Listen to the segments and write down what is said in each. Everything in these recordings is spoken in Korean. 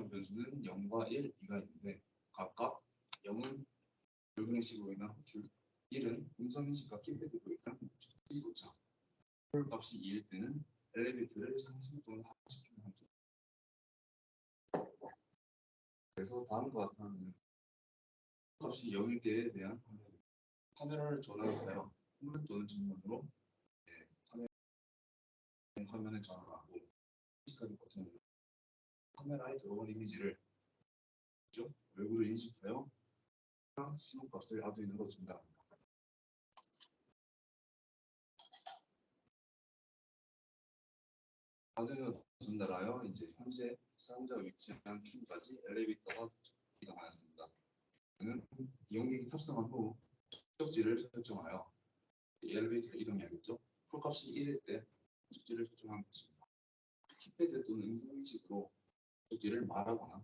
특정한 변수는 0과 1, 2가 있는데 각각 0은 불분식으로 인한 호출, 1은 음성인식과 키패드로 인한 호출 도착. 홀 값이 2일 때는 엘리베이터를 상승 또는 하락시키는 함수. 그래서 다음과 같은 값이 0일 때에 대한 카메라를 전환하여 화면 또는 정면으로 화면에 전환하고 인식하기 버튼을 카메라에 들어온 이미지를 얼굴을 인식하여 신호값을 아두이노로 전달합니다. 아두이노 전달하여 이제 현재 사용자가 위치한 춤까지 엘리베이터가 이동하였습니다. 저는 이용객이 탑승한 후 목적지를 설정하여 엘리베이터 이동해야겠죠. 콜값이 1일 때 목적지를 설정하는 것입니다. 키패드 또는 음성인식으로 목적지를 말하거나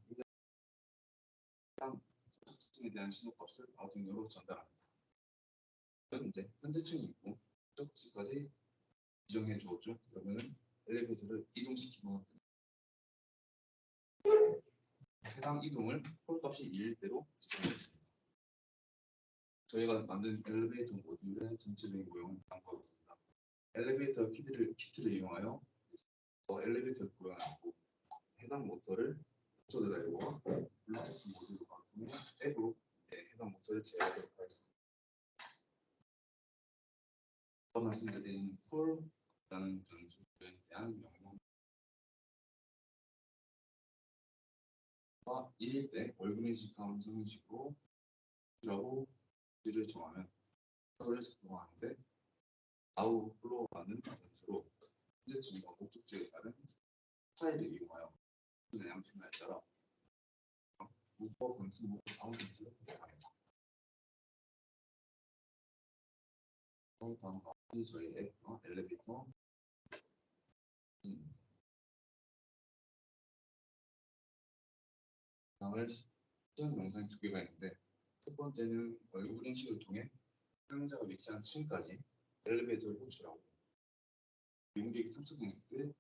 목적지에 대한 신호값을 아두이노로 전달합니다. 이제 현재층이 있고 목적지까지 지정해 주었죠. 그러면 엘리베이터를 이동시키고 해당 이동을 콜값이 2일 때로 지정하겠습니다. 저희가 만든 엘리베이터 모듈의 전체적인 모형은 다음과 같습니다. 엘리베이터 키트를 이용하여 엘리베이터를 구현하고 해당 모터를 모터 드라이버와 블루투스 모듈로 바꾸며 앱으로 해당 모터를 제어하도록 하겠습니다. 아까 말씀드린 콜라는 변수에 대한 명령 1일 때 얼굴인식과 음성인식으로 라고 를 정하면 서를 작동하는데 아우 플로어라는 변수로 현재층과 목적지에 따른 차이를 이용하여 양측면에 따라 우퍼 변수 모두 다운 변수를 구성합니다. 다음과 같이 저희 앱 엘리베이터 영상을 시연 영상이 두 개가 있는데 첫 번째는 얼굴 인식을 통해 사용자가 위치한 층까지 엘리베이터를 호출하고 이용객이 탑승했을 때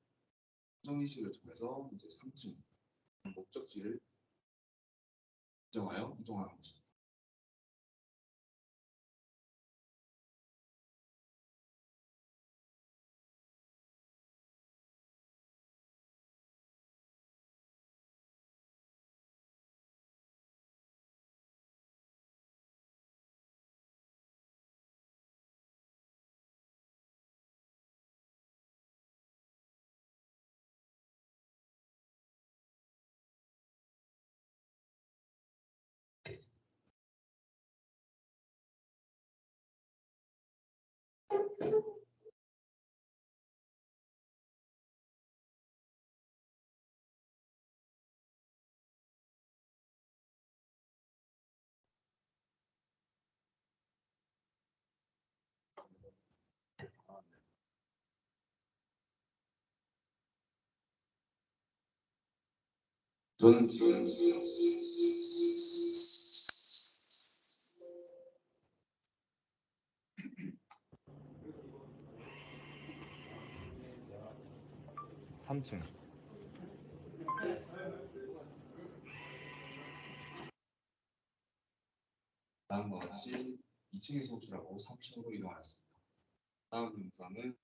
음성 인식을 통해서 이제 3층 목적지를 지정하여 이동하는 것입니다. 저는 지금 3층 다음과 같이 2층에서 호출하고 3층으로 이동하였습니다. 다음 영상은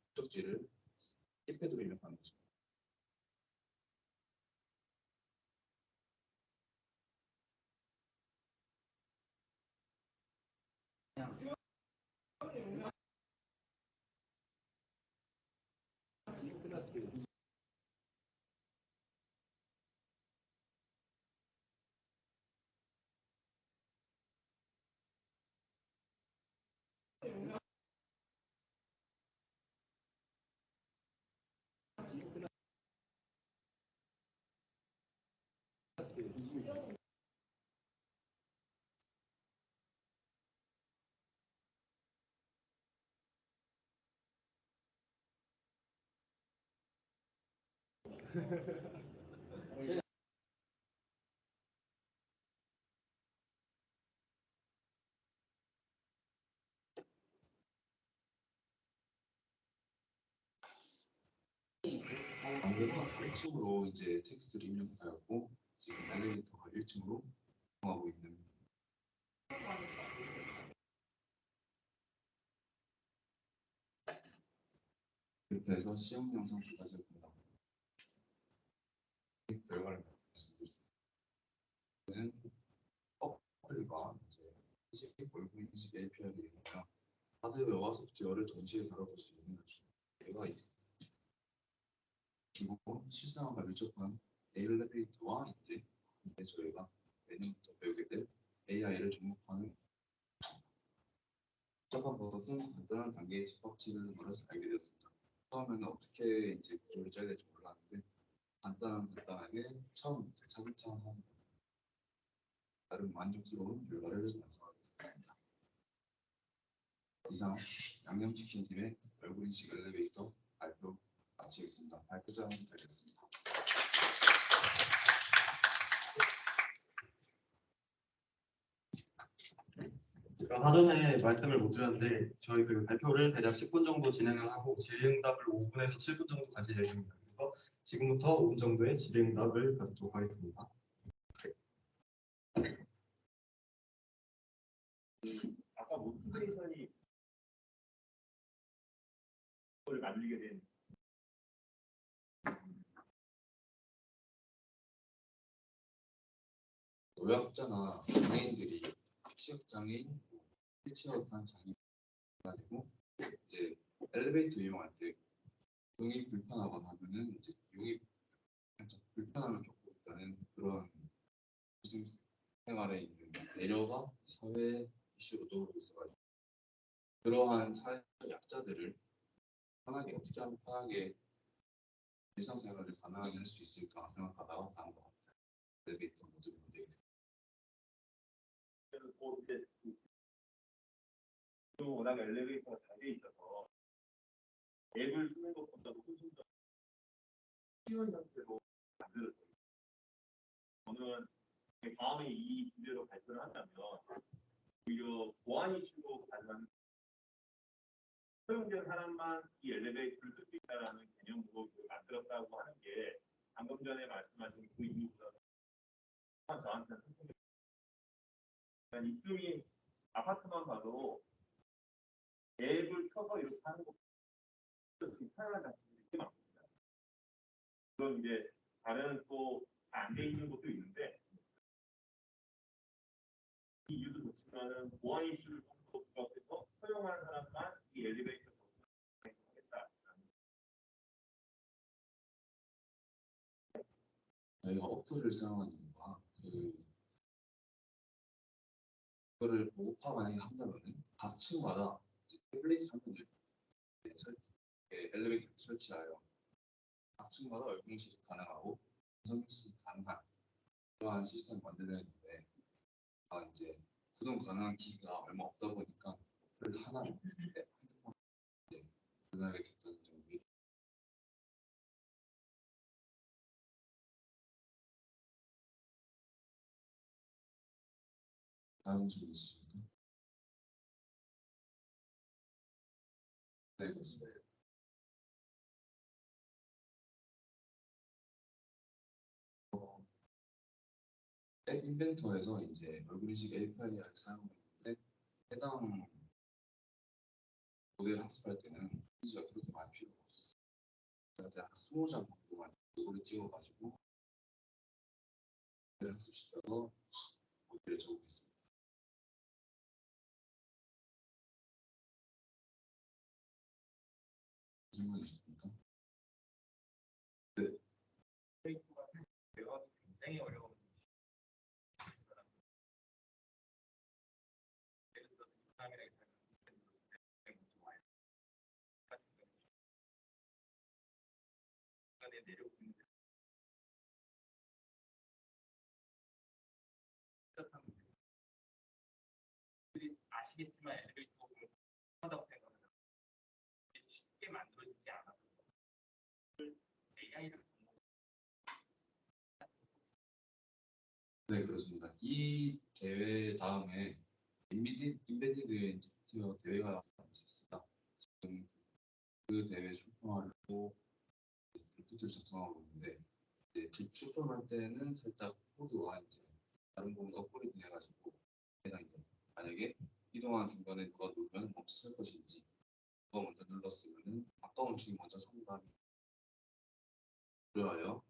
목적지를 키패드로 입력하는 것입니다. 텍스트로 이제 텍스트를 입력하였고 지금 엘리베이터가 1층으로 이동하고 있는 이렇게 해서 시험 영상 두 가지를 본다. 결과를 말씀드리는 어플과 이제 얼굴 인식 API를 이용하여 하드웨어와 소프트웨어를 동시에 다뤄볼 수 있는 결과가 있습니다. 그리고 실생활과 밀접한 엘리베이터와 이제 저희가 내년부터 배우게 될 AI를 접목하는 복잡한 것은 간단한 단계의 집합치는 것을 알게 되었습니다. 처음에는 어떻게 이제 구조를 짜야 될지 몰랐는데 간단하게 처음부터 차근차근 하는 나름 만족스러운 결과를 완성하겠습니다. 이상 양념치킨 팀의 얼굴 인식 엘리베이터 발표 마치겠습니다. 발표자 부탁드리겠습니다. 제가 사전에 말씀을 못 드렸는데 저희 그 발표를 대략 10분 정도 진행을 하고 질의응답을 5분에서 7분 정도 가질 예정입니다. 그래서 지금부터 5분 정도의 질의응답을 가지도록 하겠습니다. 아까 모티베이션이 그걸 만들게 된 노약자나 장애인들이 시각장애인, 휠체어한 장애인 가지고 이제 엘리베이터 이용할 때 이용이 불편하거나 하면은 이제 이용이 살짝 불편함을 겪고 있다는 그런 생활에 있는 내려가 사회 이슈로도 오고 있어가지고 그러한 사회 약자들을 편하게 어떻게 하면 편하게 일상생활을 가능하게 할 수 있을까 생각하다가 나온 것 같아요. 엘리베이터 모듈 문제가 뭐 이제 워낙 엘리베이터가 잘 돼 있어서 앱을 쓰는 것보다도 훨씬 더 쉬운 형태로 만들었어요. 저는 다음에 이 주제로 발표를 한다면 오히려 보안 이슈로 가장 허용된 사람만 이 엘리베이터를 쓸 수 있다는 개념으로 만들었다고 하는 게 방금 전에 말씀하신 그 이유보다 저한테는 소통이 이쯤이 아파트만 봐도 앱을 켜서 이렇게 하는 것도 편한 장치들이 꽤 많습니다. 물론 이제 다른 또 안 돼 있는 것도 있는데 이 이유도 좋지만은 보안 이슈를 좀더 부각해서 허용하는 사람만 이 엘리베이터 하겠다. 저희가 어플을 사용하는 이유가 그거를 보고파 만약에 한다면은 각 층마다 태블릿 화면을 엘리베이터에 설치하여 각 층마다 얼굴 인식 가능하고 음성 인식 가능한 그러한 시스템을 만들려 했는데 이제 구동 가능한 기기가 얼마 없다 보니까 어플을 하나 핸드폰 가능하게 됐다는 점이 다음 질문 있으십니까? 네, 그렇습니다. 앱 인벤터에서 이제 얼굴 인식 API를 사용했는데 해당 모델 학습할 때는 페이지가 그렇게 많이 필요가 없었어요. 제가 한 20장 정도만 이거를 찍어가지고 모델 학습시켜서 모델을 적용했습니다. 질문 있으십니까? 네. 페이스가 굉장히 어려운 예를 들어서 사람이랑 중간에 내려오고 있는데 아시겠지만 엘리베이터 보면 하다고 생각하면 쉽게 만들어지지 않아서 AI를 네, 그렇습니다. 이 대회 다음에 인베디드 소프트웨어 대회가 있었습니다. 지금 그 대회 출품하려고 PPT를 작성하고 있는데 이제 기출품할 때는 살짝 코드와 이제 다른 부분 업그레이드 해가지고 내가 이제 만약에 이동하는 중간에 누가 누르면 멈출 것인지 누가 먼저 눌렀으면은 아까운 중이 먼저 산 다음에 그러하여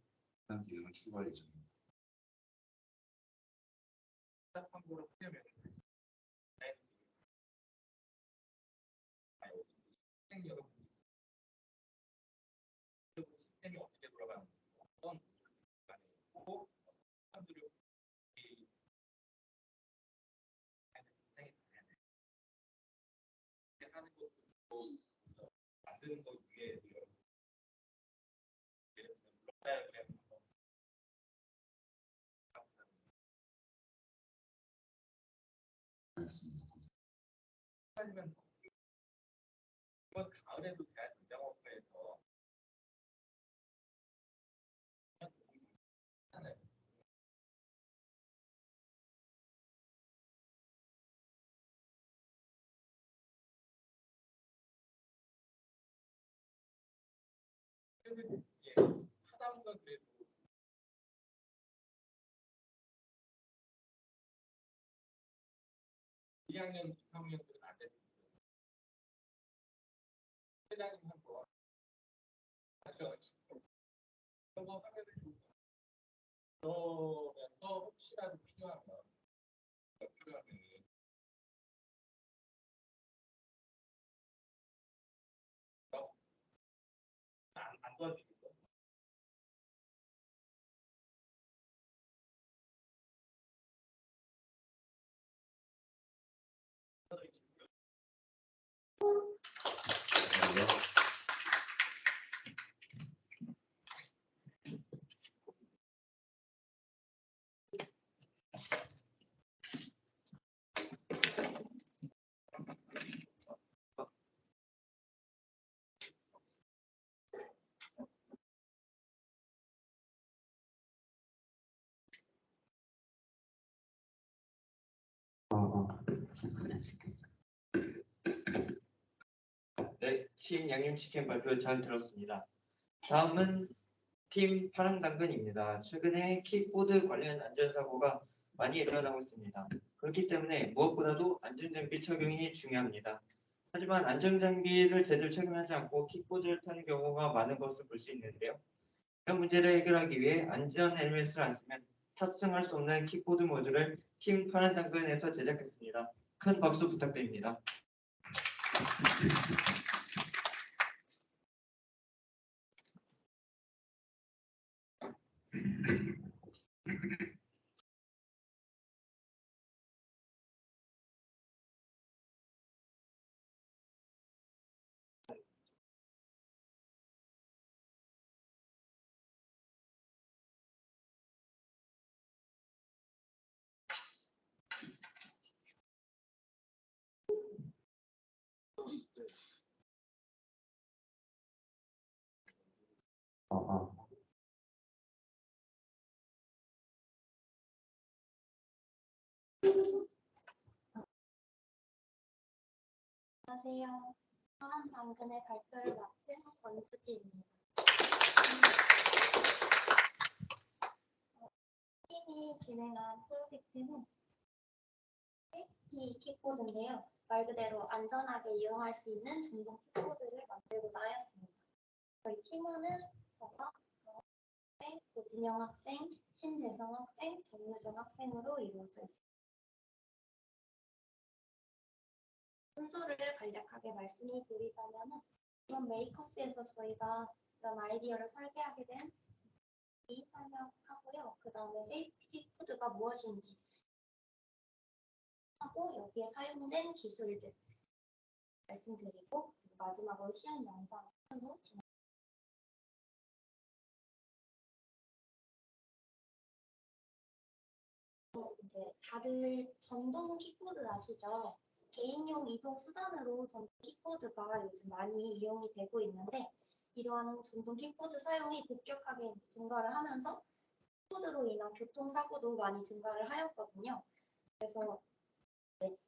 해당 기능을 추가할 예정입니다. 한국으로 하려면 시스템이 어떻게 돌아가는지 어떤 기간에 있고 사람들이 하는 것도 만드는 것 위에 알겠습니다. 하지만 이번 가을에도 대한 전장업회에서 하나요. 이제 하다보다 그래도 1학년, 2학년들은 안 될 수 있어요. 회장님 한번 하셔가지고 한번 하면 좋을 것 같아요. 그러면서 혹시라도 필요하면 안 도와주겠어요. 감사합니다. 네, 팀 양념치킨 발표 잘 들었습니다. 다음은 팀 파랑당근입니다. 최근에 킥보드 관련 안전사고가 많이 일어나고 있습니다. 그렇기 때문에 무엇보다도 안전장비 착용이 중요합니다. 하지만 안전장비를 제대로 착용하지 않고 킥보드를 타는 경우가 많은 것을 볼 수 있는데요. 이런 문제를 해결하기 위해 안전 헬멧을 안 쓰면 탑승할 수 없는 킥보드 모듈을 팀 파랑당근에서 제작했습니다. 큰 박수 부탁드립니다. 안녕하세요. 파란당근의 발표를 맡은 권수지입니다. 팀이 진행한 프로젝트는 세이프티 킥보드인데요. 말 그대로 안전하게 이용할 수 있는 전동 킥보드를 만들고자 하였습니다. 저희 팀원은 저와 학생, 고진영 학생, 신재성 학생, 정유정 학생으로 이루어져 있습니다. 순서를 간략하게 말씀을 드리자면 이번 메이커스에서 저희가 이런 아이디어를 설계하게 된 설명하고요. 그 다음에 세이프티 코드가 무엇인지 하고 여기에 사용된 기술들 말씀드리고 마지막으로 시연 영상으로 진행. 이제 다들 전동 킥보드 아시죠? 개인용 이동 수단으로 전동 킥보드가 요즘 많이 이용이 되고 있는데 이러한 전동 킥보드 사용이 급격하게 증가를 하면서 킥보드로 인한 교통사고도 많이 증가를 하였거든요. 그래서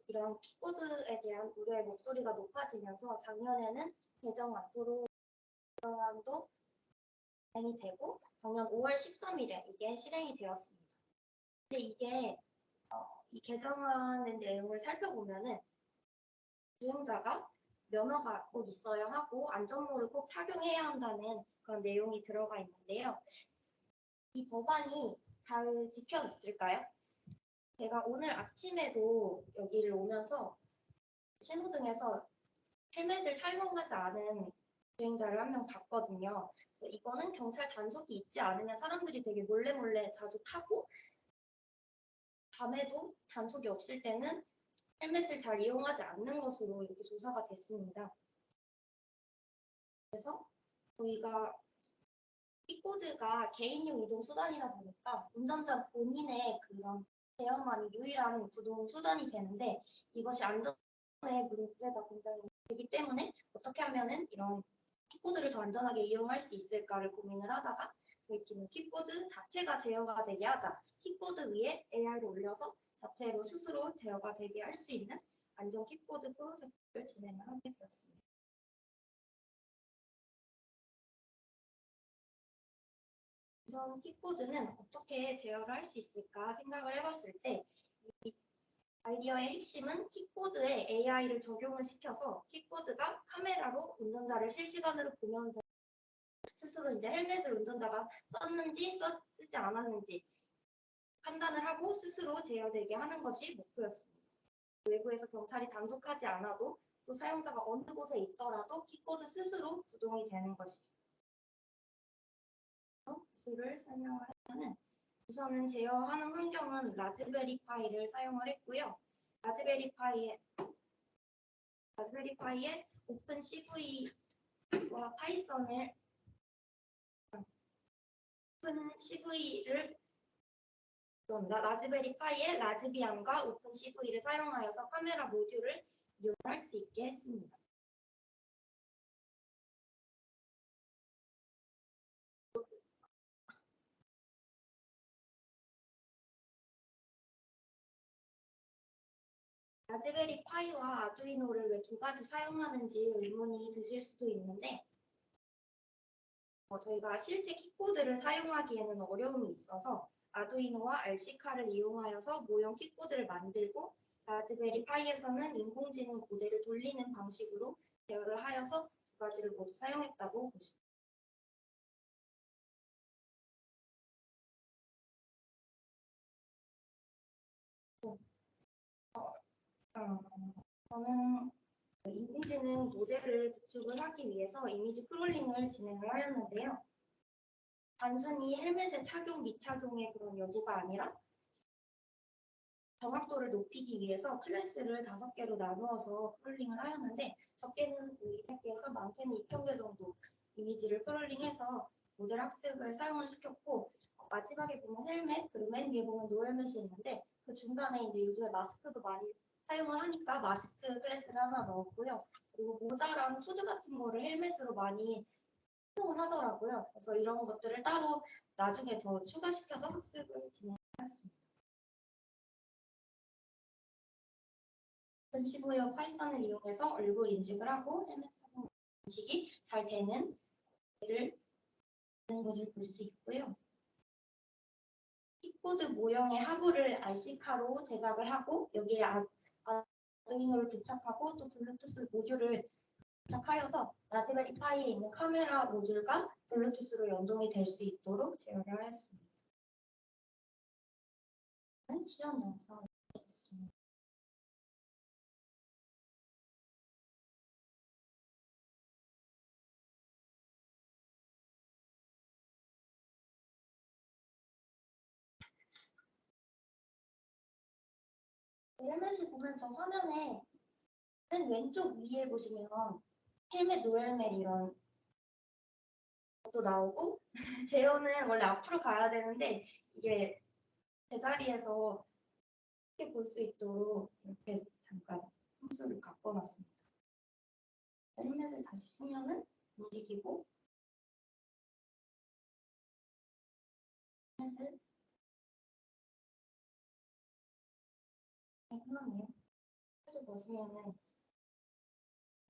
이런 킥보드에 대한 우려의 목소리가 높아지면서 작년에는 개정안도 진행이 되고 작년 5월 13일에 이게 실행이 되었습니다. 근데 이게 이 개정안의 내용을 살펴보면은 주행자가 면허가 꼭 있어야 하고 안전모를 꼭 착용해야 한다는 그런 내용이 들어가 있는데요. 이 법안이 잘 지켜졌을까요? 제가 오늘 아침에도 여기를 오면서 신호등에서 헬멧을 착용하지 않은 주행자를 한 명 봤거든요. 그래서 이거는 경찰 단속이 있지 않으면 사람들이 되게 몰래 자주 타고 밤에도 단속이 없을 때는 헬멧을 잘 이용하지 않는 것으로 이렇게 조사가 됐습니다. 그래서 저희가 킥보드가 개인용 이동 수단이다 보니까 운전자 본인의 그런 제어만이 유일한 구동 수단이 되는데 이것이 안전에 문제가 굉장히 되기 때문에 어떻게 하면은 이런 킥보드를 더 안전하게 이용할 수 있을까를 고민을 하다가 저희 팀은 킥보드 자체가 제어가 되게 하자. 킥보드 위에 AI를 올려서 자체로 스스로 제어가 되게 할 수 있는 안전 킥보드 프로젝트를 진행을 하게 되었습니다. 우선 킥보드는 어떻게 제어를 할 수 있을까 생각을 해봤을 때 이 아이디어의 핵심은 킥보드에 AI를 적용을 시켜서 킥보드가 카메라로 운전자를 실시간으로 보면서 스스로 이제 헬멧을 운전자가 썼는지 쓰지 않았는지 판단을 하고 스스로 제어되게 하는 것이 목표였습니다. 외부에서 경찰이 단속하지 않아도 또 사용자가 어느 곳에 있더라도 킥보드 스스로 구동이 되는 것이죠. 기술을 설명을 하면은 우선은 제어하는 환경은 라즈베리 파이를 사용을 했고요. 라즈베리 파이에 오픈 CV와 파이썬을 오픈 CV를 라즈베리 파이에 라즈비안과 오픈 CV를 사용하여서 카메라 모듈을 이용할 수 있게 했습니다. 라즈베리 파이와 아두이노를 왜 두 가지 사용하는지 의문이 드실 수도 있는데 저희가 실제 킥보드를 사용하기에는 어려움이 있어서 아두이노와 RC카를 이용하여서 모형 킥보드를 만들고 라즈베리 파이에서는 인공지능 모델을 돌리는 방식으로 제어를 하여서 두 가지를 모두 사용했다고 보시면 저는 인공지능 모델을 구축을 하기 위해서 이미지 크롤링을 진행을 하였는데요. 단순히 헬멧의 착용, 미착용의 그런 여부가 아니라 정확도를 높이기 위해서 클래스를 5개로 나누어서 크롤링을 하였는데 적게는 200개에서 많게는 2000개 정도 이미지를 크롤링해서 모델 학습을 사용을 시켰고 마지막에 보면 헬멧, 그리고 맨 위에 보면 노헬멧이 있는데 그 중간에 이제 요즘에 마스크도 많이 사용을 하니까 마스크 클래스를 하나 넣었고요. 그리고 모자랑 후드 같은 거를 헬멧으로 많이 사용을 하더라고요. 그래서 이런 것들을 따로 나중에 더 추가시켜서 학습을 진행했습니다. CV와 파이썬을 이용해서 얼굴 인식을 하고 헬멧 착용 인식이 잘 되는 것을 볼 수 있고요. 킥보드 모형의 하부를 RC카로 제작을 하고 여기에 아두이노를 부착하고 또 블루투스 모듈을 부착하여서 라즈베리 파이에 있는 카메라 모듈과 블루투스로 연동이 될 수 있도록 제어를 하였습니다. 실험 영상을 보겠습니다. 헬멧을 보면 저 화면에 맨 왼쪽 위에 보시면 헬멧, 노헬멧 이런 것도 나오고 제어는 원래 앞으로 가야 되는데 이게 제자리에서 쉽게 볼 수 있도록 이렇게 잠깐 함수를 바꿔놨습니다. 헬멧을 다시 쓰면은 움직이고 헬멧을 끝났네요. 헬멧을 보시면은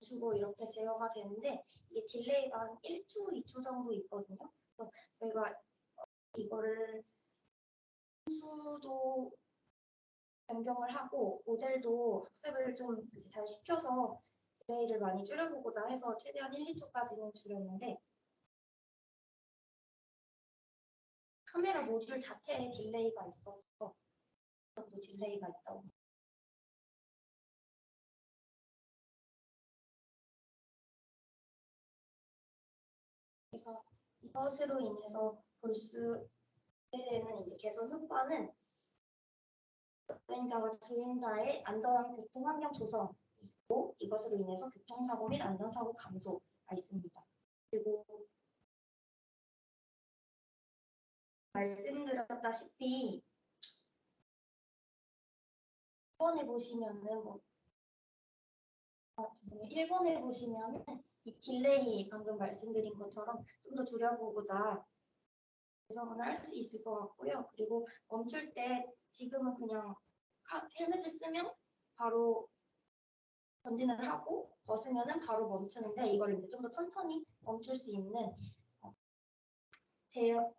주고 이렇게 제어가 되는데 이게 딜레이가 한 1초, 2초 정도 있거든요. 저희가 이거를 수도 변경을 하고 모델도 학습을 좀 이제 잘 시켜서 딜레이를 많이 줄여보고자 해서 최대한 1, 2초까지는 줄였는데 카메라 모듈 자체에 딜레이가 있어서 또 딜레이가 있다고. 그래서 이것으로 인해서 볼 수 되는 이제 개선 효과는 주행자와 주행자의 안전한 교통 환경 조성이 있고 이것으로 인해서 교통사고 및 안전사고 감소가 있습니다. 그리고 말씀드렸다시피 1번에 보시면은 죄송해요. 1번에 보시면은 이 딜레이 방금 말씀드린 것처럼 좀 더 줄여보고자 개선을 할 수 있을 것 같고요. 그리고 멈출 때 지금은 그냥 헬멧을 쓰면 바로 전진을 하고 벗으면은 바로 멈추는데 이걸 이제 좀 더 천천히 멈출 수 있는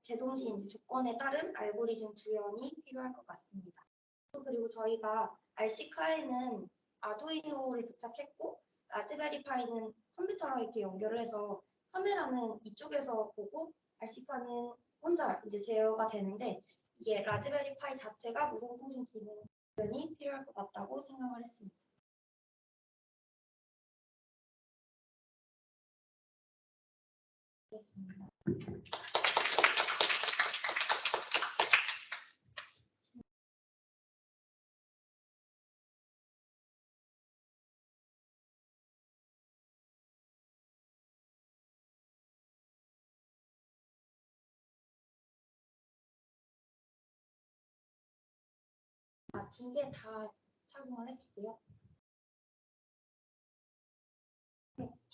제동시 이제 조건에 따른 알고리즘 구현이 필요할 것 같습니다. 그리고 저희가 RC카에는 아두이노를 부착했고 라즈베리파이는 컴퓨터랑 이렇게 연결을 해서 카메라는 이쪽에서 보고 RC카는 혼자 이제 제어가 되는데 이게 라즈베리파이 자체가 무선통신 기능이 필요할 것 같다고 생각을 했습니다. 됐습니다. 두 개 다 착용을 했었고요.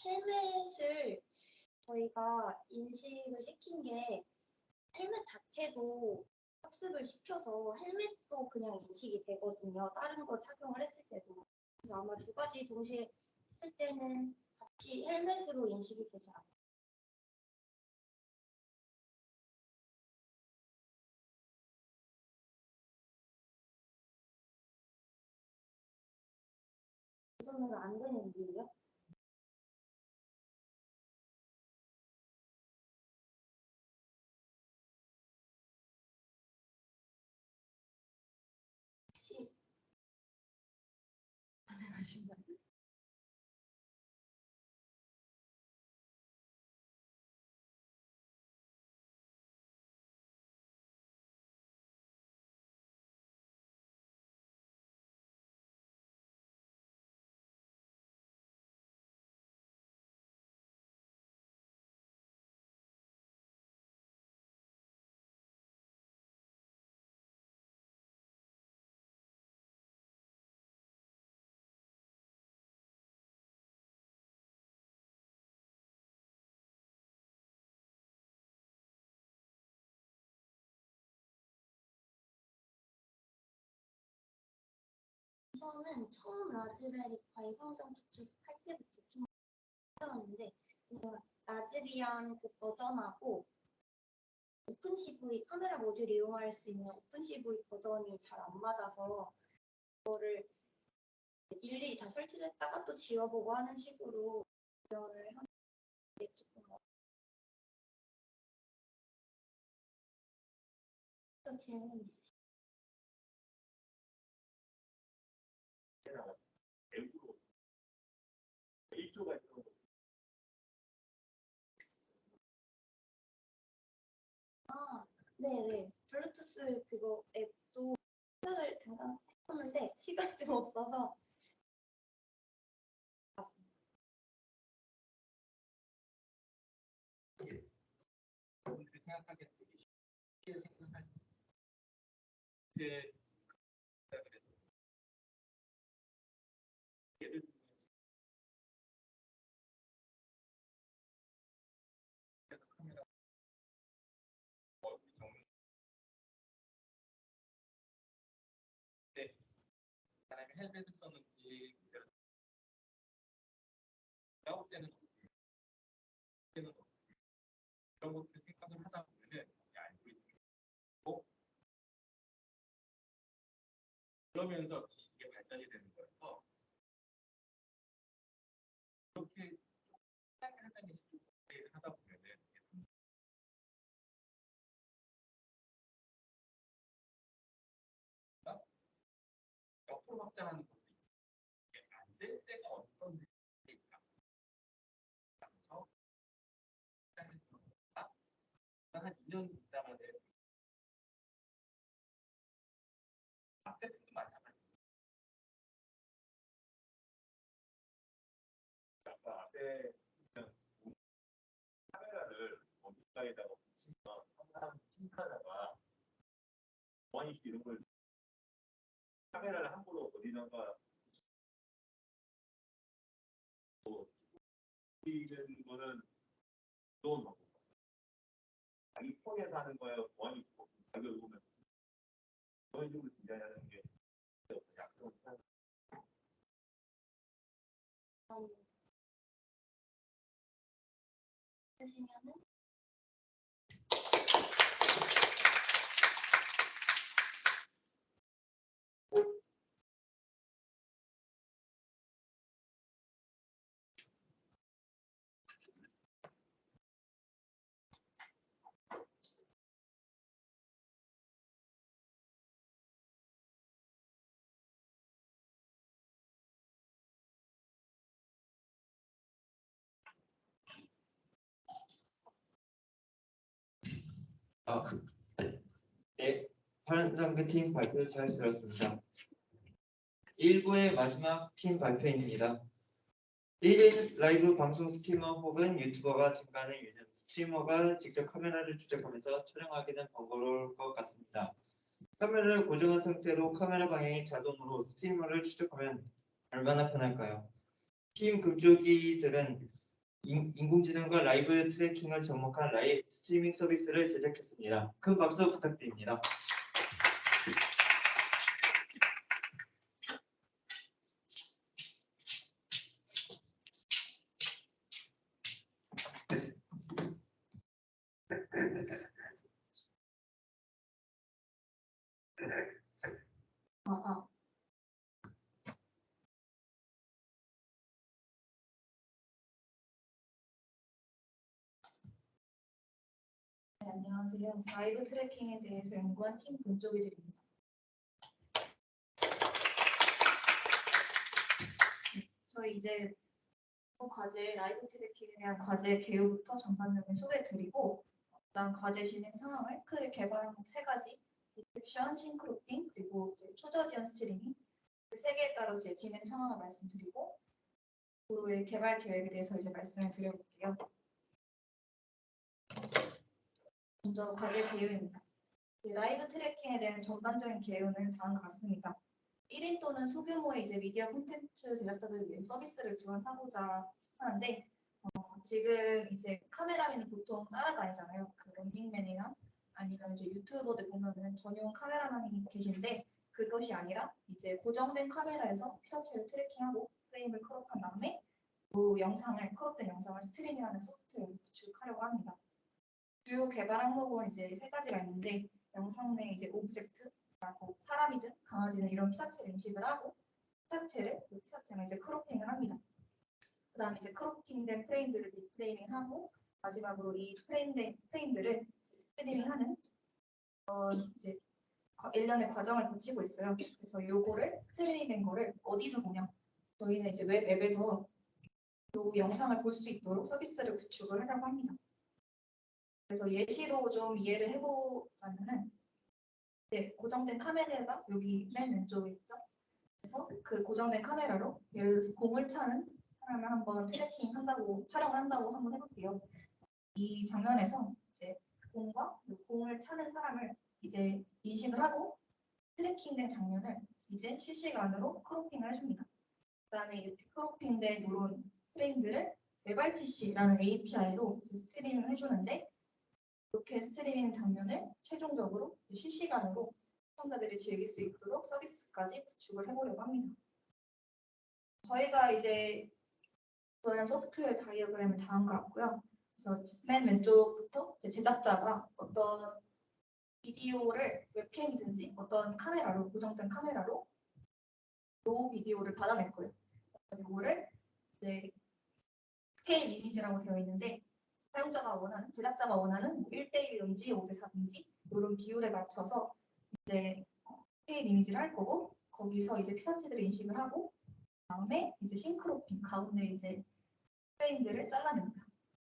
헬멧을 저희가 인식을 시킨 게 헬멧 자체도 학습을 시켜서 헬멧도 그냥 인식이 되거든요. 다른 거 착용을 했을 때도. 그래서 아마 두 가지 동시에 쓸 때는 같이 헬멧으로 인식이 되지 않아요. 우선은 안 되는 이유요? 혹시 가능하신가요? 우선은 처음 라즈베리파이 성장 구축할 때부터 좀 힘들었는데 라즈비안 그 버전하고 오픈CV 카메라 모듈 이용할 수 있는 오픈CV 버전이 잘 안 맞아서 그거를 일일이 다 설치를 했다가 또 지워보고 하는 식으로 구현을 하는 게 조금 질문이 있으시죠? 앱으로 1조가 있는 거. 네네. 블루투스 그거 앱도 생각을 잠깐 했었는데 시간이 좀 없어서 봤습니다. 여러분들이 생각하기에 되게 쉽게 생각할 수 있게 그래서 예를 들면 카메라 얼굴 정리 때 사람이 헬멧을 썼는지 그대로 나올 때는 없고 그때는 없고 이런 것들 생각을 하다 그러면서 이게 발전이 되는 거여서 그렇게 하나의 시스템을 하다 보면은 옆으로 확장하는 것도 있어요. 안될 때가 어떤 때일까? 그래서 한 2년 있다가 앞에서도 마찬가지예요. 아까 앞에 카메라를 어디까지다가 붙이면 항상 핑크하다가 보안이슈 이런 걸 카메라를 함부로 어디다가 붙이는 거는 좋은 방법. 자기 폰에서 하는 거예요. 보안이슈 가격을 보면 그런 식으로 디자인하는 게 약간 쓰시면은 네, 파란당근 팀 발표 잘 들었습니다. 1부의 마지막 팀 발표입니다. 1인 라이브 방송 스트리머 혹은 유튜버가 증가하는 요즘 스트리머가 직접 카메라를 조작하면서 촬영하게 된 번거로울 것 같습니다. 카메라를 고정한 상태로 카메라 방향이 자동으로 스트리머를 추적하면 얼마나 편할까요? 팀 금쪽이들은 인공지능과 라이브 트래킹을 접목한 라이브 스트리밍 서비스를 제작했습니다. 큰 박수 부탁드립니다. 네, 안녕하세요. 라이브 트래킹에 대해서 연구한 팀 본쪽이들입니다. 저희 이제 과제 라이브 트래킹에 대한 과제 개요부터 전반적인 소개드리고 일단 과제 진행 상황을 크게 개발 항목 3가지 디텍션, 싱크로핑, 그리고 이제 초저지연 스트리밍 그 3개에 따라서 이제 진행 상황을 말씀드리고 앞으로의 개발 계획에 대해서 이제 말씀을 드려볼게요. 먼저 과제 개요입니다. 라이브 트래킹에 대한 전반적인 개요는 다음과 같습니다. 1인 또는 소규모의 이제 미디어 콘텐츠 제작자들을 위해 서비스를 지원하고자 하는데 지금 이제 카메라맨이 보통 따라다니잖아요. 그 런닝맨이나 아니면 이제 유튜버들 보면은 전용 카메라만이 계신데 그것이 아니라 이제 고정된 카메라에서 피사체를 트래킹하고 프레임을 크롭한 다음에 그 영상을 크롭된 영상을 스트리밍하는 소프트웨어를 구축하려고 합니다. 주요 개발 항목은 이제 3가지가 있는데 영상 내 이제 오브젝트라고 사람이든 강아지든 이런 피사체를 인식을 하고 피사체를 그 피사체를 이제 크로핑을 합니다. 그다음에 이제 크로핑된 프레임들을 리프레이밍하고 마지막으로 이 프레임들을 스트리밍하는 이제 일련의 과정을 거치고 있어요. 그래서 요거를 스트리밍된 거를 어디서 보냐? 저희는 이제 웹 앱에서 요 영상을 볼 수 있도록 서비스를 구축을 하려고 합니다. 그래서 예시로 좀 이해를 해보자면은 이제 고정된 카메라가 여기 맨 왼쪽에 있죠. 그래서 그 고정된 카메라로 예를 들어서 공을 차는 사람을 한번 트래킹 한다고 촬영을 한다고 한번 해볼게요. 이 장면에서 이제 공과 공을 차는 사람을 이제 인식을 하고 트래킹된 장면을 이제 실시간으로 크로핑을 해줍니다. 그다음에 이렇게 크로핑된 이런 프레임들을 WebRTC라는 API로 스트리밍을 해주는데 이렇게 스트리밍 장면을 최종적으로 실시간으로 시청자들이 즐길 수 있도록 서비스까지 구축을 해보려고 합니다. 저희가 이제 저는 소프트웨어 다이어그램을 다음과 같고요. 그래서 맨 왼쪽부터 제작자가 어떤 비디오를 웹캠이든지 어떤 카메라로 고정된 카메라로 로우 비디오를 받아낼 거예요. 이거를 이제 스케일 이미지라고 되어 있는데 사용자가 원하는, 제작자가 원하는 1대1인지 5대4인지 이런 비율에 맞춰서 이제 스케일 이미지를 할 거고 거기서 이제 피사체들을 인식을 하고 그다음에 이제 싱크로핑 가운데 이제 프레임들을 잘라냅니다.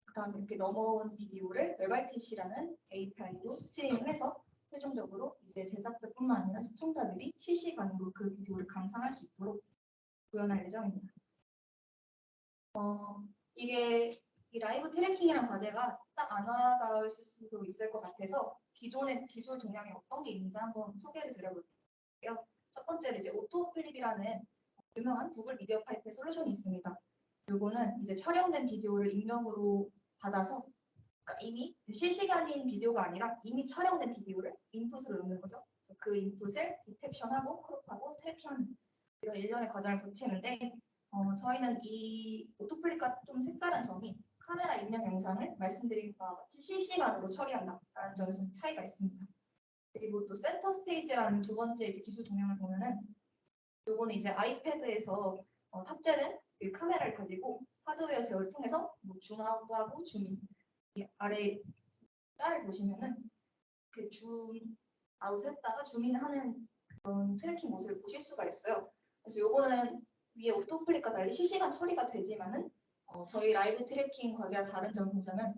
그다음에 이렇게 넘어온 비디오를 웹RTC라는 API로 스트리밍을 해서 최종적으로 이제 제작자뿐만 아니라 시청자들이 실시간으로 그 비디오를 감상할 수 있도록 구현할 예정입니다. 이게 이 라이브 트래킹이란 과제가 딱 안 와닿을 수도 있을 것 같아서 기존의 기술 동향이 어떤 게 있는지 한번 소개를 드려볼게요. 첫 번째로 이제 오토플립이라는 유명한 구글 미디어 파이프 솔루션이 있습니다. 요거는 이제 촬영된 비디오를 입력으로 받아서 그러니까 이미 실시간인 비디오가 아니라 이미 촬영된 비디오를 인풋으로 넣는 거죠. 그래서 그 인풋을 디텍션하고 크롭하고 트래킹하는 이런 일련의 과정을 거치는데 저희는 이 오토플립과 좀 색다른 점이 카메라 입력 영상을 말씀드린 바와 같이 실시간으로 처리한다라는 점에서 좀 차이가 있습니다. 그리고 또 센터 스테이지라는 두 번째 이제 기술 동향을 보면은 요거는 이제 아이패드에서 탑재된 그 카메라를 가지고 하드웨어 제어를 통해서 뭐 줌아웃도 하고 줌인 아래 짤을 보시면은 그 줌아웃 했다가 줌인하는 그런 트래킹 모습을 보실 수가 있어요. 그래서 요거는 위에 오토플립과 달리 실시간 처리가 되지만은 저희 라이브 트래킹 과제와 다른 점을 보자면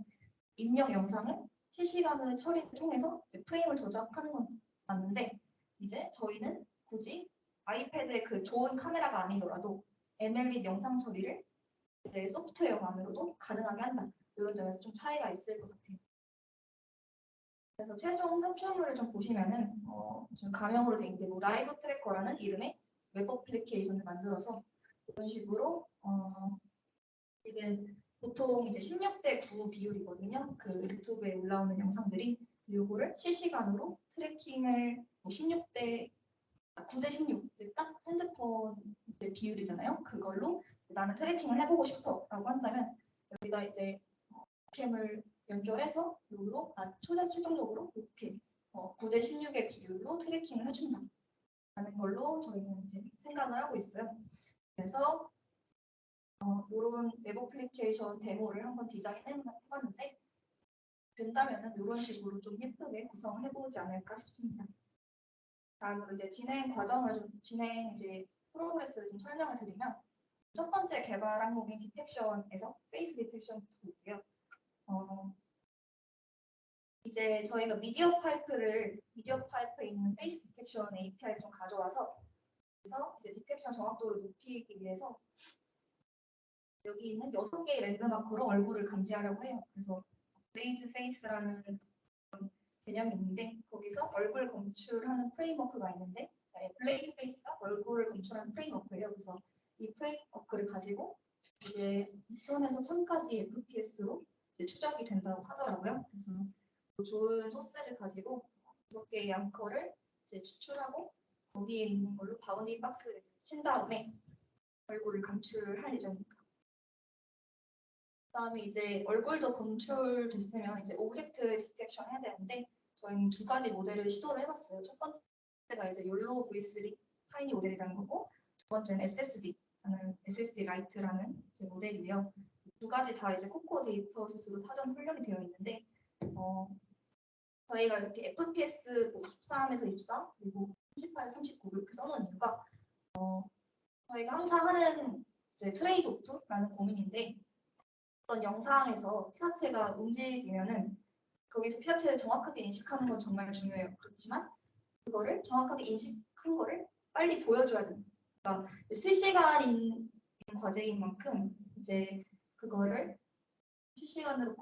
입력 영상을 실시간으로 처리를 통해서 이제 프레임을 조작하는 건 맞는데 이제 저희는 굳이 아이패드의 그 좋은 카메라가 아니더라도 ML 및 영상 처리를 이제 소프트웨어만으로도 가능하게 한다. 이런 점에서 좀 차이가 있을 것 같아요. 그래서 최종 산출물을 좀 보시면은 좀 가명으로 돼 있는데 뭐 라이브 트래커라는 이름의 웹 어플리케이션을 만들어서 이런 식으로 이게 보통 이제 16대9 비율이거든요. 그 유튜브에 올라오는 영상들이 요거를 실시간으로 트래킹을 뭐 9대16 이제 딱 핸드폰 이제 비율이잖아요. 그걸로 나는 트래킹을 해보고 싶어라고 한다면 여기다 이제 캠을 연결해서 요로 최종적으로 이렇게 9대16의 비율로 트래킹을 해준다는 걸로 저희는 이제 생각을 하고 있어요. 그래서 이런 웹 어플리케이션 데모를 한번 디자인해봤는데 된다면은 이런 식으로 좀 예쁘게 구성을 해보지 않을까 싶습니다. 다음으로 이제 진행 과정을 이제 프로그레스를 좀 설명을 드리면 첫 번째 개발 항목인 디텍션에서 페이스 디텍션부터 볼게요. 이제 저희가 미디어 파이프에 있는 페이스 디텍션 API를 좀 가져와서 그래서 이제 디텍션 정확도를 높이기 위해서 여기 있는 6개의 랜드마커로 얼굴을 감지하려고 해요. 그래서 블레이즈 페이스라는 개념이 있는데 거기서 얼굴 검출하는 프레임워크가 있는데 블레이즈 페이스가 얼굴을 검출하는 프레임워크예요. 그래서 이 프레임워크를 가지고 이제 2000에서 1000까지 FPS로 이제 추적이 된다고 하더라고요. 그래서 좋은 소스를 가지고 6개의 앵커를 이제 추출하고 거기에 있는 걸로 바운딩 박스를 친 다음에 얼굴을 감출할 예정입니다. 그다음에 이제 얼굴도 검출됐으면 이제 오브젝트를 디텍션 해야 되는데 저희는 두 가지 모델을 시도를 해봤어요. 첫 번째가 이제 욜로 V3 타이니 모델이라는 거고 두 번째는 SSD 라이트라는 이제 모델이에요. 두 가지 다 이제 코코 데이터셋으로 사전 훈련이 되어 있는데 저희가 이렇게 FPS 13에서 24 그리고 38, 39 이렇게 써놓은 이유가 저희가 항상 하는 이제 트레이드 오프라는 고민인데 어떤 영상에서 피사체가 움직이면은 거기서 피사체를 정확하게 인식하는 건 정말 중요해요. 그렇지만 그거를 정확하게 인식한 거를 빨리 보여줘야 됩니다. 그러니까 실시간인 과제인 만큼 이제 그거를 실시간으로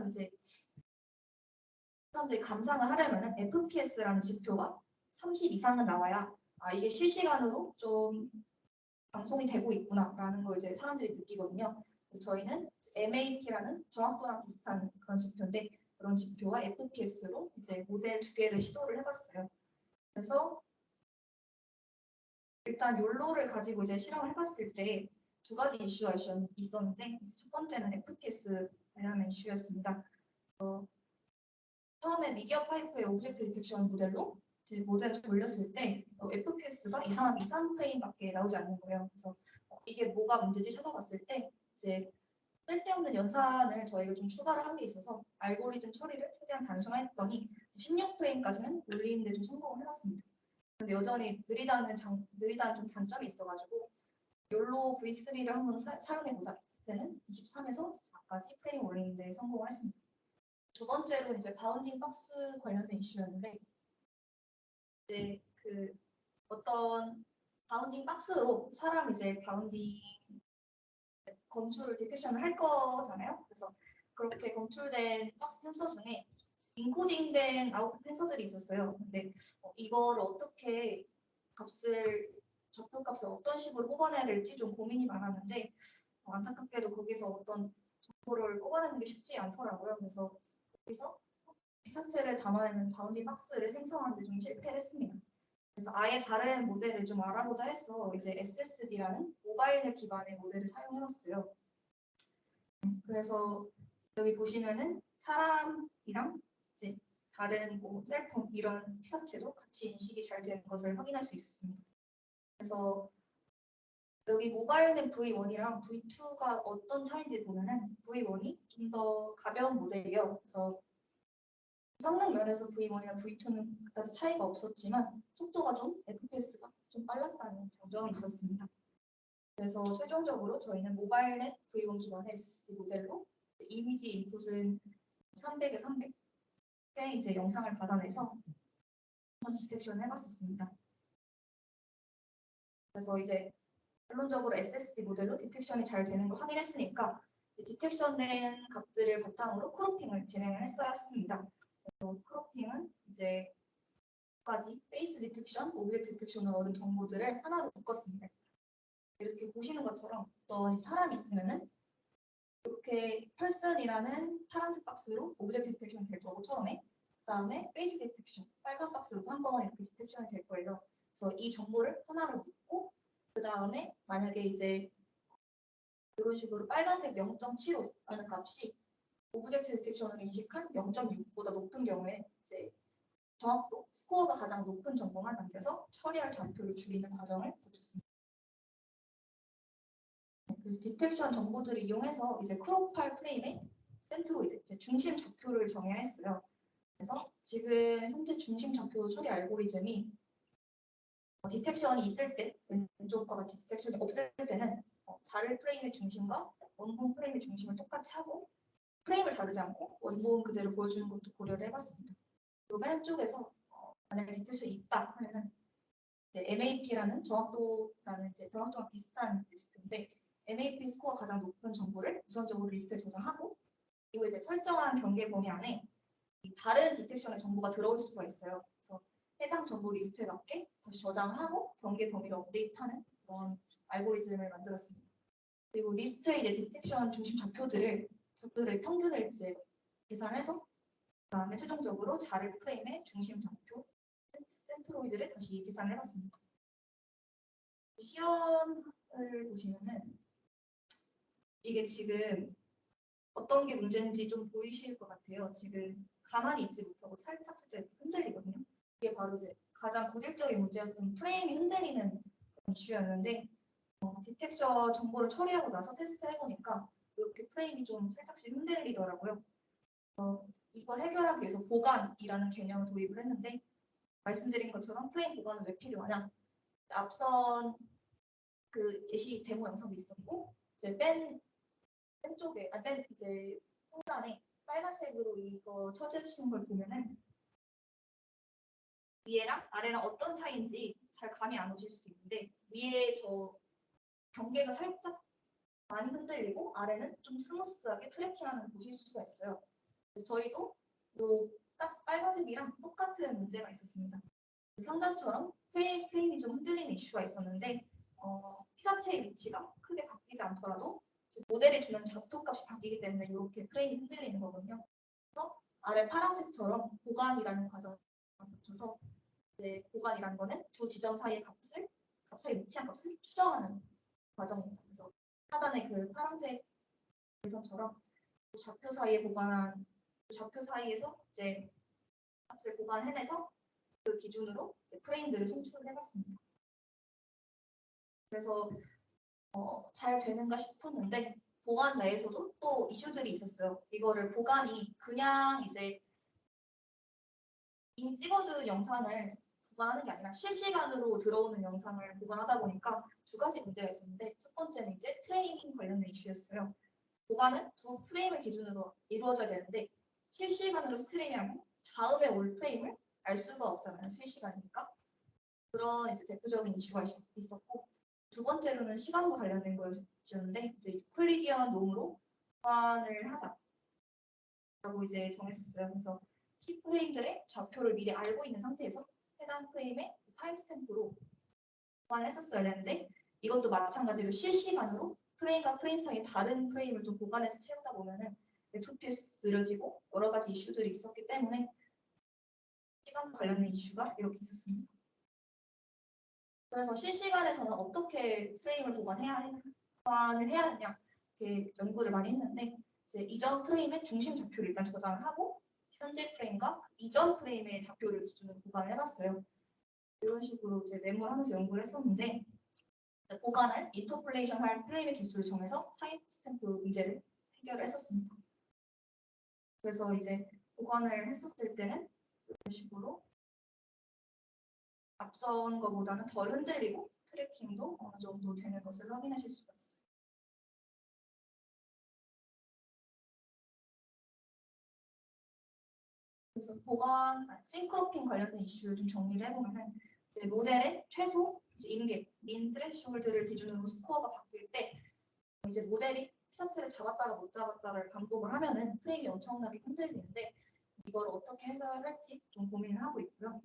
이제 사람들이 감상을 하려면은 FPS라는 지표가 30 이상은 나와야 이게 실시간으로 좀 방송이 되고 있구나라는 걸 이제 사람들이 느끼거든요. 그래서 저희는 MAP라는 정확도랑 비슷한 그런 지표인데 그런 지표와 FPS로 이제 모델 두 개를 시도를 해봤어요. 그래서 일단 욜로를 가지고 이제 실험을 해봤을 때 두 가지 이슈가 있었는데 첫 번째는 FPS 관련한 이슈였습니다. 처음에 미디어 파이프의 오브젝트 디텍션 모델로 이제 모델을 돌렸을 때 FPS가 이상 프레임밖에 나오지 않는 거예요. 그래서 이게 뭐가 문제지 찾아봤을 때 이제 쓸데없는 연산을 저희가 좀 추가를 한 게 있어서 알고리즘 처리를 최대한 단순화했더니 16프레임까지는 올리는데 좀 성공을 해봤습니다. 근데 여전히 느리다는 좀 단점이 있어가지고 욜로 V3를 한번 사용해보자 했을 때는 23에서 24까지 프레임 올리는데 성공을 했습니다. 두 번째로 이제 바운딩 박스 관련된 이슈였는데 이제 그 어떤 바운딩 박스로 사람 이제 바운딩 검출 디텍션을 할 거잖아요. 그래서 그렇게 검출된 박스 센서 중에 인코딩된 아웃풋 센서들이 있었어요. 근데 이거를 어떻게 좌표값을 어떤 식으로 뽑아내야 될지 좀 고민이 많았는데 안타깝게도 거기서 어떤 정보를 뽑아내는 게 쉽지 않더라고요. 그래서 거기서 피사체를 담아내는 바운딩 박스를 생성하는 데 좀 실패를 했습니다. 그래서 아예 다른 모델을 좀 알아보자 해서 이제 SSD라는 모바일 기반의 모델을 사용해봤어요. 그래서 여기 보시면은 사람이랑 이제 다른 뭐 셀폰 이런 피사체도 같이 인식이 잘 되는 것을 확인할 수 있었습니다. 그래서 여기 모바일넷 V1이랑 V2가 어떤 차이인지 보면은 V1이 좀 더 가벼운 모델이에요. 그래서 성능 면에서 V1이나 V2는 그다지 차이가 없었지만 속도가 좀 FPS가 좀 빨랐다는 장점이 있었습니다. 그래서 최종적으로 저희는 모바일넷 V1 기반의 SSD 모델로 이미지 인풋은 300에 300의 이제 영상을 받아내서 한번 디텍션 해봤었습니다. 그래서 이제 결론적으로 SSD 모델로 디텍션이 잘 되는 걸 확인했으니까 디텍션된 값들을 바탕으로 크로핑을 진행을 했어야 했습니다. 크로핑은 이제 까지 페이스 디텍션, 오브젝트 디텍션으로 얻은 정보들을 하나로 묶었습니다. 이렇게 보시는 것처럼 어떤 사람이 있으면은 이렇게 펄슨이라는 파란색 박스로 오브젝트 디텍션이 될 거고 처음에 그다음에 페이스 디텍션 빨간 박스로 한번 이렇게 디텍션이 될 거예요. 그래서 이 정보를 하나로 묶고 그다음에 만약에 이제 이런 식으로 빨간색 0.75라는 값이 오브젝트 디텍션을 인식한 0.6보다 높은 경우에 이제 정확도, 스코어가 가장 높은 정보만 남겨서 처리할 좌표를 줄이는 과정을 거쳤습니다. 그래서 디텍션 정보들을 이용해서 이제 크롭할 프레임의 센트로이드, 이제 중심 좌표를 정해야 했어요. 그래서 지금 현재 중심 좌표 처리 알고리즘이 디텍션이 있을 때, 왼쪽과 같이 디텍션이 없을 때는 자를 프레임의 중심과 원본 프레임의 중심을 똑같이 하고 프레임을 다르지 않고 원본 그대로 보여주는 것도 고려를 해봤습니다. 그리고 맨 쪽에서 만약에 디텍션이 있다 하면은 이제 MAP라는 정확도랑 비슷한 지표인데 MAP 스코어가 가장 높은 정보를 우선적으로 리스트에 저장하고 그리고 이제 설정한 경계 범위 안에 다른 디텍션의 정보가 들어올 수가 있어요. 그래서 해당 정보 리스트에 맞게 다시 저장을 하고 경계 범위를 업데이트하는 그런 알고리즘을 만들었습니다. 그리고 리스트의 이제 디텍션 중심 좌표들의 평균을 이제 계산해서 그다음에 최종적으로 자를 프레임의 중심 좌표 센트로이드를 다시 계산을 해봤습니다. 시연을 보시면은 이게 지금 어떤 게 문제인지 좀 보이실 것 같아요. 지금 가만히 있지 못하고 살짝 이렇게 흔들리거든요. 이게 바로 이제 가장 고질적인 문제였던 프레임이 흔들리는 이슈였는데 디텍션 정보를 처리하고 나서 테스트를 해보니까 이렇게 프레임이 좀 살짝씩 흔들리더라고요. 이걸 해결하기 위해서 보관이라는 개념을 도입을 했는데 말씀드린 것처럼 프레임 보관은 왜 필요하냐? 앞선 그 예시 데모 영상도 있었고 이제 맨 쪽에 이제 상단에 빨간색으로 이거 쳐주신 걸 보면은 위에랑 아래랑 어떤 차이인지 잘 감이 안 오실 수도 있는데 위에 저 경계가 살짝 많이 흔들리고 아래는 좀 스무스하게 트래킹하는 걸 보실 수가 있어요. 그래서 저희도 딱 빨간색이랑 똑같은 문제가 있었습니다. 상단처럼 프레임이 좀 흔들리는 이슈가 있었는데 피사체의 위치가 크게 바뀌지 않더라도 모델이 주는 좌표값이 바뀌기 때문에 이렇게 프레임이 흔들리는 거거든요. 그래서 아래 파란색처럼 보관이라는 과정을 거쳐서 이제 보관이라는 거는 두 지점 사이의 값에 위치한 값을 추정하는 과정입니다. 그래서 하단의 그 파란색 대선처럼 좌표 사이에 보관한 좌표 사이에서 이제 값을 보관해내서 그 기준으로 이제 프레임들을 송출을 해봤습니다. 그래서 잘 되는가 싶었는데 보안 내에서도 또 이슈들이 있었어요. 이거를 보관이 그냥 이제 이미 찍어둔 영상을 보관하는 게 아니라 실시간으로 들어오는 영상을 보관하다 보니까 두 가지 문제가 있었는데 첫 번째는 이제 트레이닝 관련된 이슈였어요. 보관은 두 프레임을 기준으로 이루어져야 되는데 실시간으로 스트리밍하면 다음에 올 프레임을 알 수가 없잖아요. 실시간이니까. 그런 이제 대표적인 이슈가 있었고 두 번째로는 시간과 관련된 거였는데 이제 유클리디언 놈으로 보관을 하자라고 이제 정했었어요. 그래서 키 프레임들의 좌표를 미리 알고 있는 상태에서 해당 프레임의 타임스탬프로 보관을 했었어야 되는데 이것도 마찬가지로 실시간으로 프레임과 프레임 사이 다른 프레임을 좀 보관해서 채우다 보면은 FPS 느려지고 여러 가지 이슈들이 있었기 때문에 시간과 관련된 이슈가 이렇게 있었습니다. 그래서 실시간에서는 어떻게 프레임을 보관을 해야 하느냐 이렇게 연구를 많이 했는데 이제 이전 프레임의 중심 좌표를 일단 저장을 하고 현재 프레임과 이전 프레임의 좌표를 기준으로 보관을 해봤어요. 이런 식으로 이제 메모하면서 연구를 했었는데 보관할 인터폴레이션 할 프레임의 개수를 정해서 타임스탬프 문제를 해결을 했었습니다. 그래서 이제 보관을 했었을 때는 이런 식으로 앞선 것보다는 덜 흔들리고 트래킹도 어느 정도 되는 것을 확인하실 수가 있어요. 그래서 보관, 싱크로핑 관련된 이슈를 좀 정리를 해보면은 모델의 최소 임계, 민 트레시홀드를 기준으로 스코어가 바뀔 때 이제 모델이 피사체를 잡았다가 못 잡았다를 반복을 하면은 프레임이 엄청나게 흔들리는데 이걸 어떻게 해결할지 좀 고민을 하고 있고요.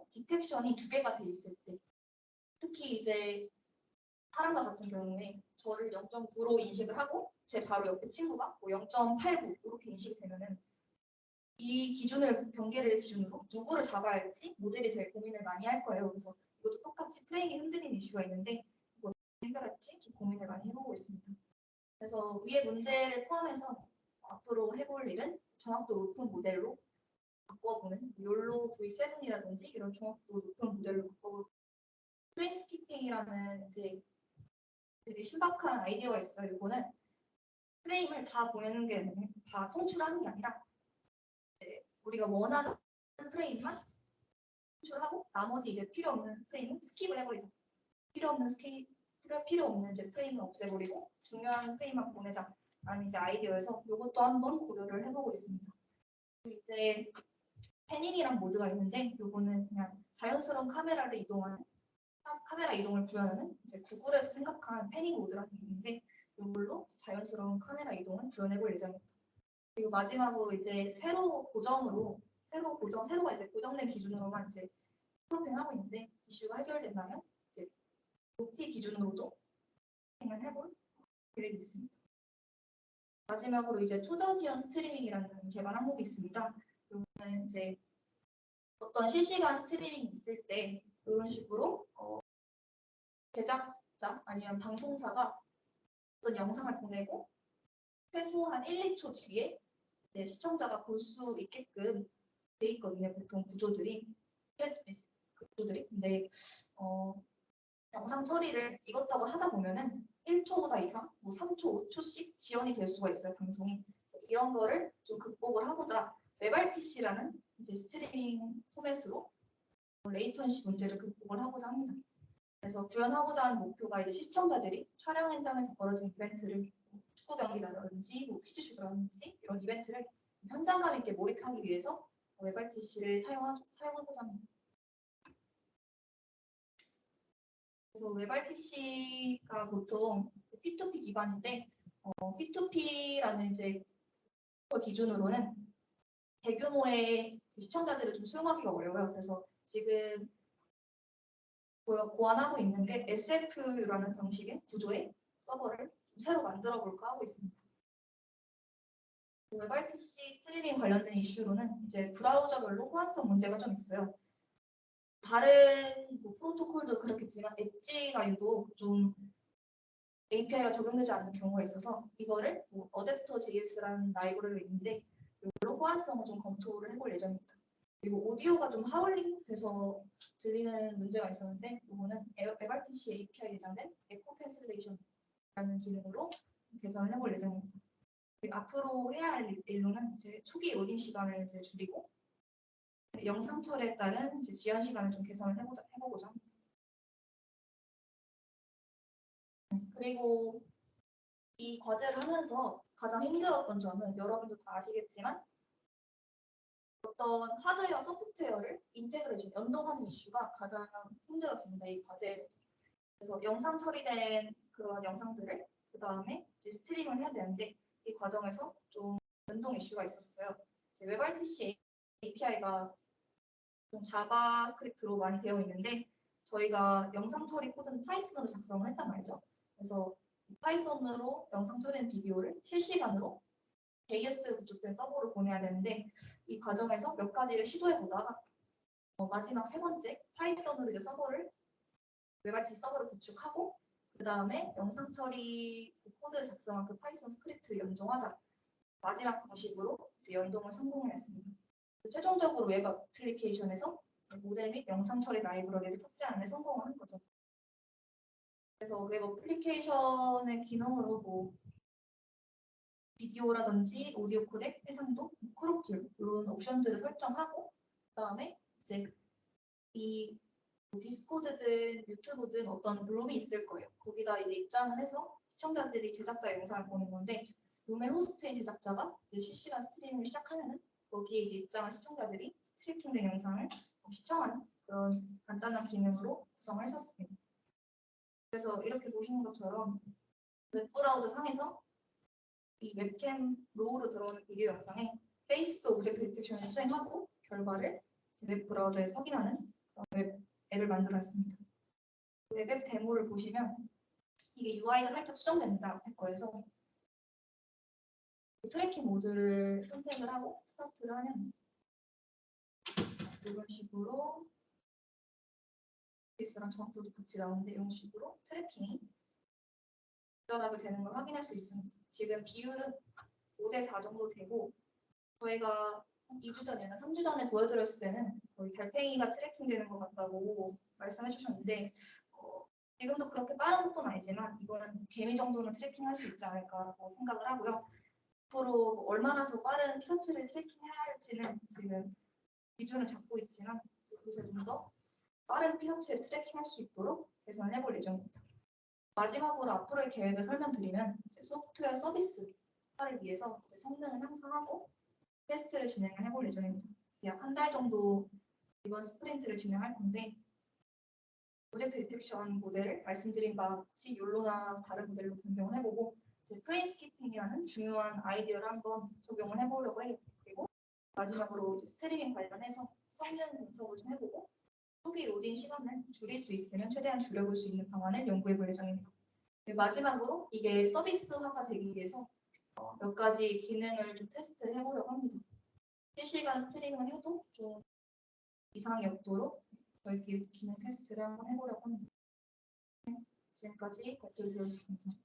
디텍션이 두 개가 돼 있을 때 특히 이제 사람과 같은 경우에 저를 0.9로 인식을 하고 제 바로 옆에 친구가 뭐 0.89 이렇게 인식이 되면은 이 기준을 경계를 기준으로 누구를 잡아야 할지 모델이 되게 고민을 많이 할 거예요. 그래서 이것도 똑같이 프레임이 흔들리는 이슈가 있는데 이걸 어떻게 해결할지 좀 고민을 많이 해보고 있습니다. 그래서 위의 문제를 포함해서 앞으로 해볼 일은 정확도 높은 모델로 바꿔보는 욜로 V7이라든지 이런 정확도 높은 모델로 바꿔볼 프레임 스키핑이라는 이제 되게 신박한 아이디어가 있어요. 이거는 프레임을 다 보내는 게 다 송출하는 게 아니라 우리가 원하는 프레임만 송출하고 나머지 이제 필요 없는 프레임은 스킵을 해버리자. 필요 없는 이제 프레임은 없애버리고 중요한 프레임만 보내자라는 이제 아이디어에서 이것도 한번 고려를 해보고 있습니다. 이제 패닝이란 모드가 있는데 이거는 그냥 자연스러운 카메라 이동을 구현하는 이제 구글에서 생각한 패닝 모드라는 게 있는데 이걸로 자연스러운 카메라 이동을 구현해볼 예정입니다. 그리고 마지막으로 이제 세로가 이제 고정된 기준으로만 이제 프로핑을 하고 있는데 이슈가 해결된다면 이제 높이 기준으로도 진행을 해볼 계획이 있습니다. 마지막으로 이제 초저지연 스트리밍이라는 개발 항목이 있습니다. 이거는 이제 어떤 실시간 스트리밍이 있을 때 이런 식으로 제작자 아니면 방송사가 어떤 영상을 보내고 최소한 1, 2초 뒤에 시청자가 볼 수 있게끔 돼 있거든요. 보통 구조들이. 근데 영상 처리를 이것저것 하다 보면은 1초보다 이상, 뭐 3초, 5초씩 지연이 될 수가 있어요. 방송이. 이런 거를 좀 극복을 하고자 WebRTC라는 이제 스트리밍 포맷으로 레이턴시 문제를 극복을 하고자 합니다. 그래서 구현하고자 하는 목표가 이제 시청자들이 촬영 현장에서 벌어진 이벤트를 축구 경기라든지 뭐 퀴즈쇼라든지 이런 이벤트를 현장감 있게 몰입하기 위해서 WebRTC를 사용하고자 합니다. 그래서 WebRTC가 보통 P2P 기반인데 P2P라는 이제 걸 기준으로는 대규모의 시청자들을 좀 수용하기가 어려워요. 그래서 지금 고안하고 있는 게 SF라는 방식의 구조의 서버를 새로 만들어 볼까 하고 있습니다. WebRTC 스트리밍 관련된 이슈로는 이제 브라우저별로 호환성 문제가 좀 있어요. 다른 뭐 프로토콜도 그렇겠지만 엣지가 유독 좀 API가 적용되지 않는 경우가 있어서 이거를 뭐 어댑터 JS라는 라이브러리가 있는데 이걸로 호환성을 좀 검토를 해볼 예정입니다. 그리고 오디오가 좀 하울링 돼서 들리는 문제가 있었는데 이거는 FRTC API 예정된 에코 캔슬레이션이라는 기능으로 개선을 해볼 예정입니다. 그리고 앞으로 해야 할 일로는 이제 초기 로딩 시간을 이제 줄이고 영상 처리에 따른 이제 지연 시간을 좀 개선을 해보고자 합니다. 그리고 이 과제를 하면서 가장 힘들었던 점은 여러분도 다 아시겠지만 어떤 하드웨어, 소프트웨어를 인테그레이션, 연동하는 이슈가 가장 힘들었습니다. 이 과제에서. 그래서 영상 처리된 그런 영상들을 그 다음에 스트리밍을 해야 되는데 이 과정에서 좀 연동 이슈가 있었어요. WebRTC API가 좀 자바스크립트로 많이 되어 있는데 저희가 영상 처리 코드는 파이썬으로 작성을 했단 말이죠. 그래서 파이썬으로 영상 처리된 비디오를 실시간으로 JS 구축된 서버로 보내야 되는데 이 과정에서 몇 가지를 시도해 보다가 마지막 세 번째 파이썬으로 이제 WebRTC 서버를 구축하고 그 다음에 영상 처리 코드를 작성한 그 파이썬 스크립트 연동하자 마지막 방식으로 이제 연동을 성공했습니다. 최종적으로 웹 애플리케이션에서 모델 및 영상 처리 라이브러리를 탑재하는 데 성공을 한 거죠. 그래서 웹 애플리케이션의 기능으로 뭐 비디오라든지 오디오 코덱, 해상도, 크롭 툴 이런 옵션들을 설정하고 그다음에 이제 이 디스코드든 유튜브든 어떤 룸이 있을 거예요. 거기다 이제 입장을 해서 시청자들이 제작자 영상을 보는 건데 룸의 호스트인 제작자가 이제 실시간 스트리밍을 시작하면은 거기에 이제 입장한 시청자들이 스트리밍된 영상을 시청하는 그런 간단한 기능으로 구성을 했었습니다. 그래서 이렇게 보시는 것처럼 웹브라우저 상에서 이 웹캠 로우로 들어오는 비디오 영상에 페이스 오브젝트 디텍션을 수행하고 결과를 웹브라우저에서 확인하는 웹 앱을 만들었습니다. 웹 데모를 보시면 이게 UI가 살짝 수정된다 할 거여서 트래킹 모드를 선택을 하고 스타트를 하면 이런 식으로 페이스랑 정확도도 같이 나오는데 이런 식으로 트래킹이 적절하게 되는 걸 확인할 수 있습니다. 지금 비율은 5대4 정도 되고 저희가 2주 전이나 3주 전에 보여드렸을 때는 거의 달팽이가 트래킹되는 것 같다고 말씀해 주셨는데 지금도 그렇게 빠른 속도는 아니지만 이거는 개미 정도는 트래킹할 수 있지 않을까라고 생각을 하고요. 앞으로 얼마나 더 빠른 피서치를 트래킹해야 할지는 지금 기준을 잡고 있지만 그것을 좀 더 빠른 피서치를 트래킹할 수 있도록 개선을 해볼 예정입니다. 마지막으로 앞으로의 계획을 설명드리면 소프트웨어 서비스화를 위해서 성능을 향상하고 테스트를 진행을 해볼 예정입니다. 약 한 달 정도 이번 스프린트를 진행할 건데 오브젝트 디텍션 모델을 말씀드린 바와 같이 욜로나 다른 모델로 변경을 해보고 프레임 스키핑이라는 중요한 아이디어를 한번 적용을 해보려고 해요. 그리고 마지막으로 스트리밍 관련해서 성능 분석을 좀 해보고 초기 로딩 시간을 줄일 수 있으면 최대한 줄여볼 수 있는 방안을 연구해볼 예정입니다. 마지막으로 이게 서비스화가 되기 위해서 몇 가지 기능을 좀 테스트를 해보려고 합니다. 실시간 스트리밍을 해도 좀 이상이 없도록 저희끼리 기능 테스트를 한번 해보려고 합니다. 지금까지 발표를 들어주셔서 감사합니다.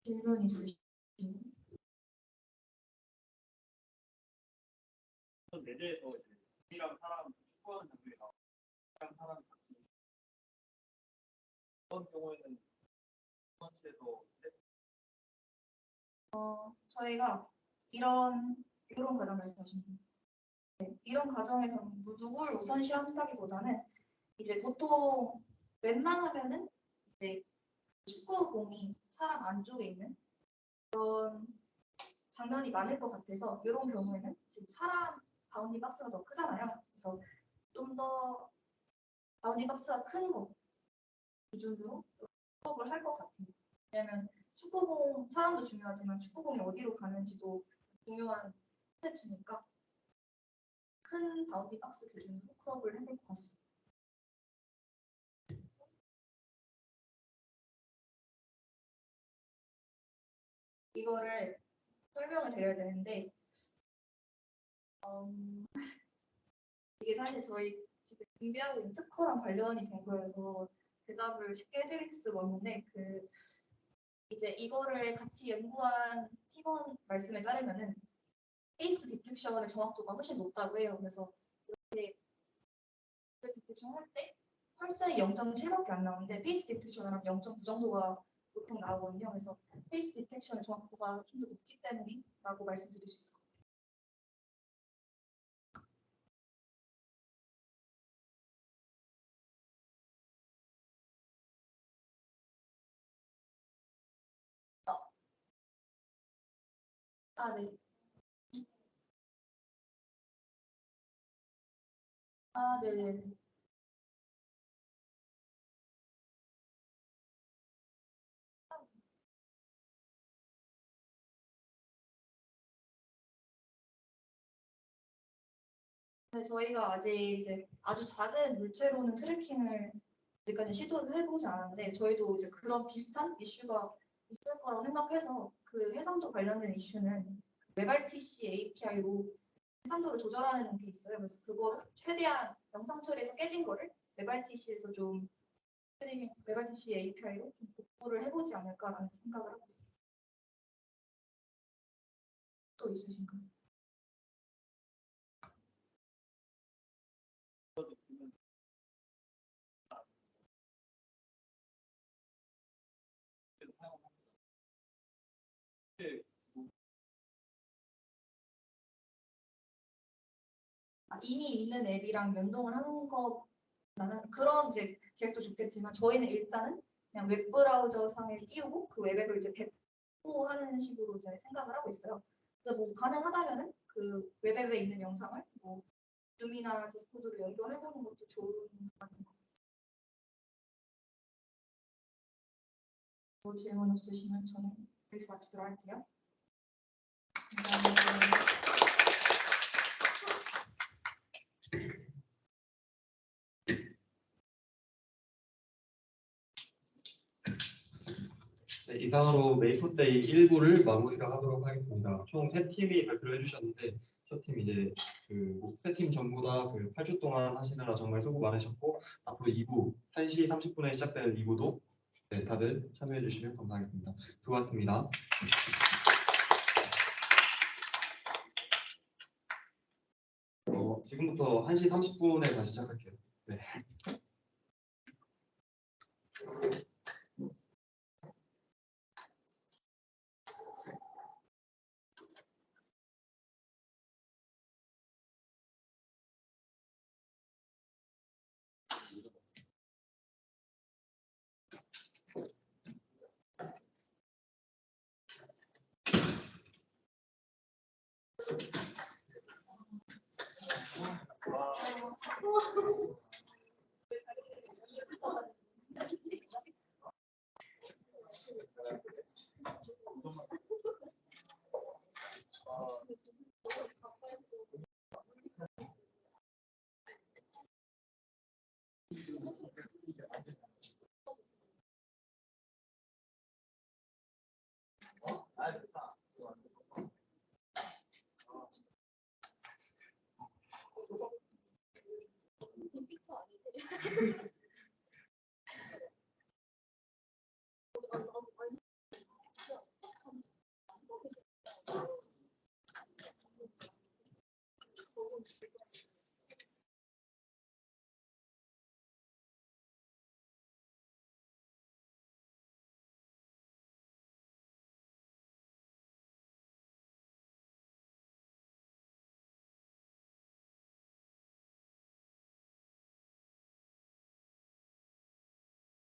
질문 있으시면 내대에서 이랑 사람 축구하는 장면이 나오고 이랑 사람 같이 그런 경우에는 선수에서 저희가 이런 과정 말씀하십니다. 네, 이런 과정에서 누굴 우선시한다기보다는 이제 보통 웬만하면은 이제 축구공이 사람 안쪽에 있는 그런 장면이 많을 것 같아서 이런 경우에는 지금 사람 바운딩 박스가 더 크잖아요. 그래서 좀 더 바운딩 박스가 큰 거 기준으로 수업을 할 것 같아요. 왜냐면 축구공 사람도 중요하지만 축구공이 어디로 가는지도 중요한 콘텐츠니까 큰 바운딩 박스 기준으로 수업을 해볼 것 같습니다. 이거를 설명을 드려야 되는데 이게 사실 저희 지금 준비하고 있는 특허랑 관련이 된 거여서 대답을 쉽게 해드릴 수가 없는데 이제 이거를 같이 연구한 팀원 말씀에 따르면은 페이스 디텍션의 정확도가 훨씬 높다고 해요. 그래서 이렇게 디텍션 할 때 펄스에 0.7밖에 안 나오는데 페이스 디텍션을 하면 0.9 정도가 보통 나오거든요. 그래서 페이스 디텍션의 정확도가 좀 더 높기 때문이라고 말씀드릴 수 있을 것 같아요. 아, 네. 아, 네네. 네, 저희가 아직 이제 아주 작은 물체로는 트래킹을 아직까지 시도를 해보지 않았는데 저희도 이제 그런 비슷한 이슈가 있을 거라고 생각해서 그 해상도 관련된 이슈는 WebRTC API로 해상도를 조절하는 게 있어요. 그래서 그거 최대한 영상 처리에서 깨진 거를 WebRTC에서 좀 WebRTC API로 좀 복구를 해보지 않을까라는 생각을 하고 있어요. 또 있으신가요? 이미 있는 앱이랑 연동을 하는 것보다는 그런 이제 계획도 좋겠지만 저희는 일단은 그냥 웹브라우저 상에 띄우고 그 웹앱을 이제 배포하는 식으로 이제 생각을 하고 있어요. 그래서 뭐 가능하다면은 그 웹앱에 있는 영상을 뭐 줌이나 디스코드로 연결해보는 것도 좋은 방법인 것 같아요. 뭐 질문 없으시면 저는 여기서 마치도록 할게요. 감사합니다. 네, 이상으로 메이플데이 1부를 마무리를 하도록 하겠습니다. 총 3팀이 발표를 해주셨는데 첫 팀 이제 그 3팀 전부 다 그 8주 동안 하시느라 정말 수고 많으셨고 앞으로 2부 1시 30분에 시작되는 2부도 네, 다들 참여해 주시면 감사하겠습니다. 수고하셨습니다. 지금부터 1시 30분에 다시 시작할게요. 네.